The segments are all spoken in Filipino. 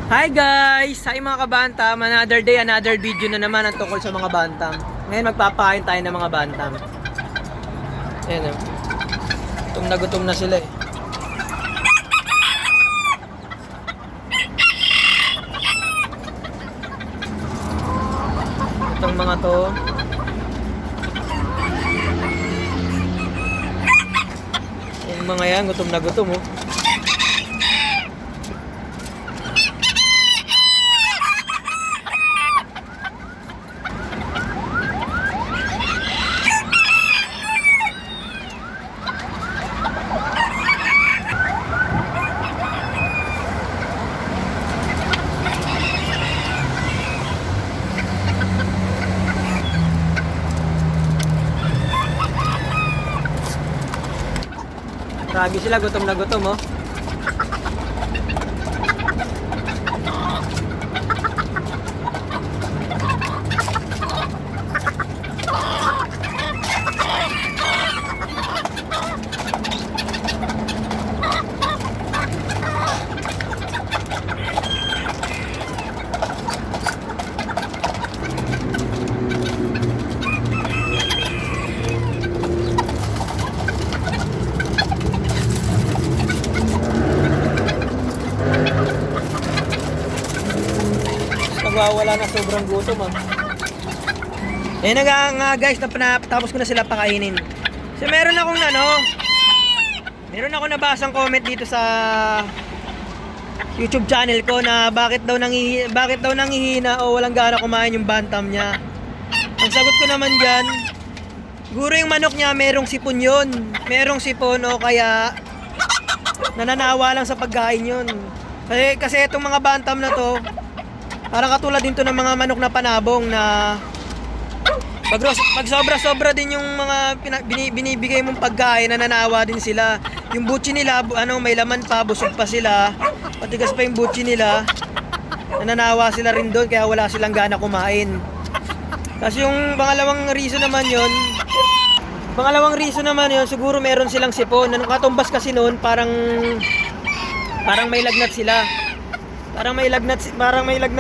Hi guys! Hi mga kabantam! Another day, another video na naman ang tungkol sa mga bantam. Ngayon magpapakain tayo ng mga bantam. Ayan o. Gutom na sila eh. Itong mga to. Yung mga yan, gutom na gutom oh. Grabe sila, gutom na gutom oh. Nagwawala na, sobrang gutom ah. Eh nga guys, tapos ko na sila pakainin. So meron akong nabasang comment dito sa YouTube channel ko na bakit daw nangihina o walang gana kumain yung bantam niya. Ang sagot ko naman diyan, siguro yung manok niya merong sipon yun. Merong sipon o kaya nananawa lang sa pagkain yun. Kasi itong mga bantam na to, parang katulad din to ng mga manok na panabong na pag sobra-sobra din yung mga binibigay mong pagkain, nananawa din sila. Yung butchi nila, may laman pa, busog pa sila, patigas pa yung butchi nila, nananawa sila rin doon kaya wala silang gana kumain. Kasi yung pangalawang reason naman yon, siguro meron silang sipon. Nung katumbas kasi noon, parang may lagnat sila. Parang may lagnat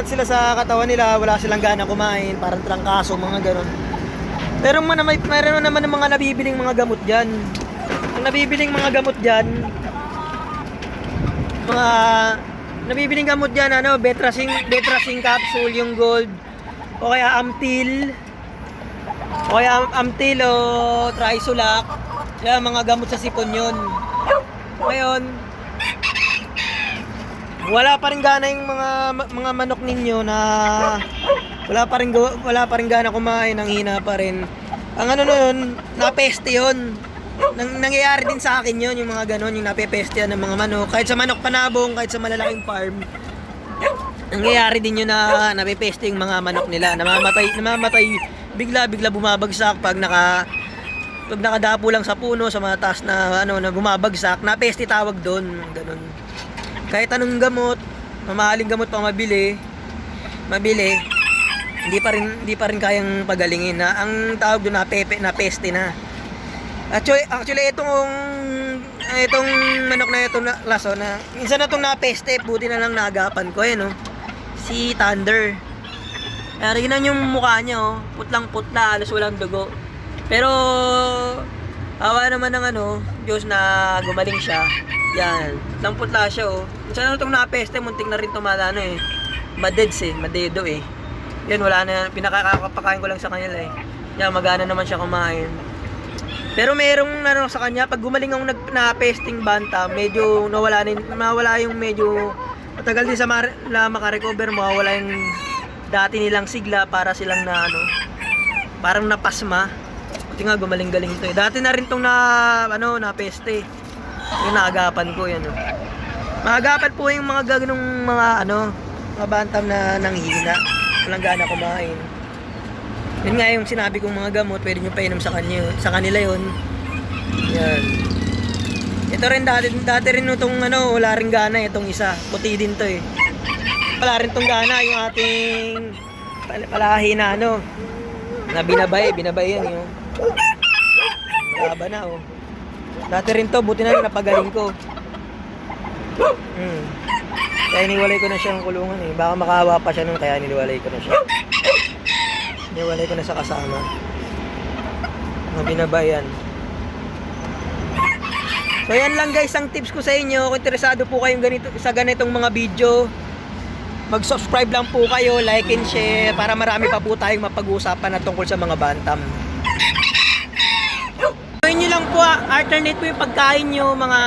sila sa katawan nila, wala silang gana kumain, parang trangkaso, mga ganon. Pero mayroon naman ng mga nabibiling mga gamot diyan. Ang nabibiling mga gamot diyan, Betracing capsule, yung gold, o kaya Amtil o Trisolac. Kaya mga gamot sa sipon yun. Ngayon, wala pa rin gana yung mga manok ninyo na wala pa rin gana kumain, ang hina pa rin. Ang nun, napeste yun. Nangyayari din sa akin yun, yung mga ganon, yung napepestehan ng mga manok. Kahit sa manok panabong, kahit sa malalaking farm, nangyayari din yun na napepeste yung mga manok nila. Namamatay, bigla bumabagsak pag nakadapo lang sa puno, sa mataas na na bumabagsak, napeste tawag doon, ganon. Kahit anong gamot, mamahaling gamot pang mabili, hindi pa rin kayang pagalingin na. Ang tawag doon na peste na. Actually itong manok na ito na laso na minsan na itong napeste, buti na lang naagapan ko si Thunder. Tingnan yung mukha niya putlang-putla, halos walang dugo. Pero awa naman ng Diyos na gumaling siya. Yan, lamputla siya Minsan na itong napeste, muntik na rin tumala madedo Yan, wala na, pinakakapakain ko lang sa kanila Yan, magana naman siya kumain. Pero merong sa kanya, pag gumaling ang napesting banta, medyo mawala yung medyo matagal din na makarecover, mawala yung dati nilang sigla, para silang parang napasma. Buti nga gumaling-galing ito Dati na rin itong napeste. Yung naagapan ko yan Maagapan po yung mga ganung mga bantam na nanghina, walang gana kumain. Yun nga yung sinabi kong mga gamot, pwede nyo painom sa kanila yun. Yan. Ito rin dati rin itong wala rin gana itong isa, puti din to wala rin itong gana yung ating palahi na na binabay yan malaba na Dati rin to, buti na lang napagaling ko. Kaya iniwalay ko na siya ng kulungan eh. Baka makahawa pa siya nun, kaya iniwalay ko na siya. Iniwalay ko na sa kasama. Mga binabayan. So yan lang guys ang tips ko sa inyo. Kung interesado po kayong sa ganitong mga video, mag-subscribe lang po kayo, like and share para marami pa po tayong mapag-uusapan na tungkol sa mga bantam. Gawin nyo lang po, alternate po yung pagkain nyo, mga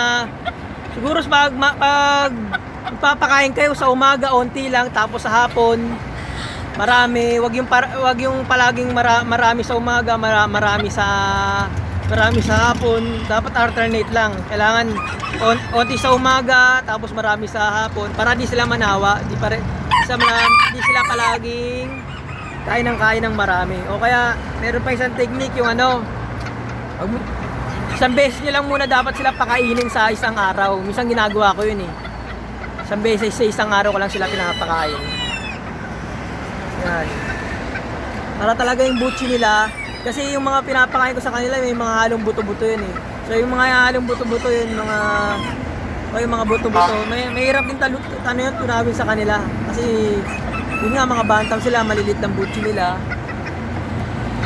siguro pag magpapakain kayo sa umaga, onti lang, tapos sa hapon marami, wag yung palaging marami sa umaga, marami sa hapon. Dapat alternate lang. Kailangan onti sa umaga tapos marami sa hapon para di sila manawa, di sila palaging kain ng marami. O kaya meron pa isang technique yung isang beses nyo lang muna dapat sila pakainin sa isang araw. Minsan ginagawa ko yun eh. Isang beses sa isang araw ko lang sila pinapakain. Yan. Para talaga yung butchi nila. Kasi yung mga pinapakain ko sa kanila may mga halong buto-buto yun eh. So yung mga halong buto-buto yun, yung mga buto-buto, may hirap din yun tunawin sa kanila. Kasi yun nga, mga bantam sila, malilit ng butchi nila.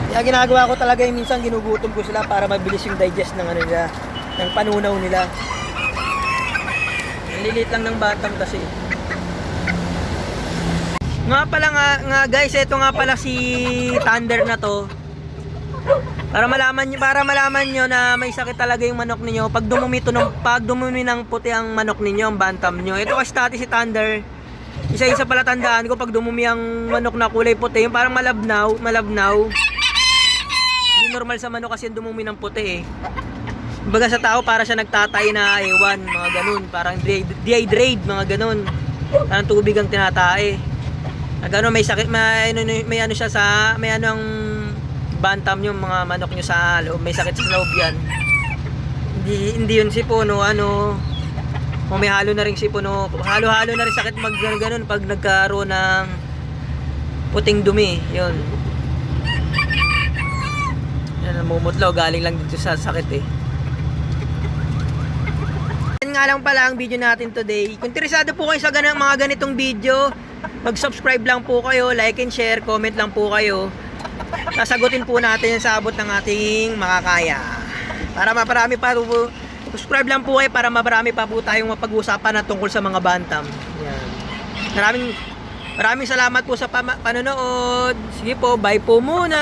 Kaya ginagawa ko talaga yung minsan ginugutom ko sila para mabilis yung digest ng nila, ng panunaw nila. Malilit lang ng bantam kasi. Nga pala nga guys, ito nga pala si Thunder na to. Para malaman nyo na may sakit talaga yung manok niyo pag dumumi ng puti ang manok niyo, ang bantam niyo. Ito kasi dati si Thunder. Isa-isa pala tandaan ko pag dumumi ang manok na kulay puti, yung parang malabnaw. Hindi normal sa manok kasi yung dumumi ng puti eh. Kumbaga sa tao para siya nagtatay na ewan, mga ganun, parang dehydrate, mga ganun. Parang tubig ang tinatae. Gano'n may sakit, may ano siya sa, may ano ang bantam yung mga manok nyo sa loob, may sakit sa loob yan. Hindi yun sipuno, kung may halo na rin sipuno, halo-halo na rin sakit ganun pag nagkaroon ng puting dumi, yun. Yan, namumutlaw, galing lang dito sa sakit eh. Yan nga lang pala ang video natin today. Kung interesado po kayo sa mga ganitong video, mag-subscribe lang po kayo, like and share, comment lang po kayo. Sasagutin po natin yan sa abot ng ating makakaya. Para maparami pa po, subscribe lang po kayo para maparami pa po tayong mapag-usapan na tungkol sa mga bantam. Yan. Maraming salamat po sa panonood. Sige po, bye po muna.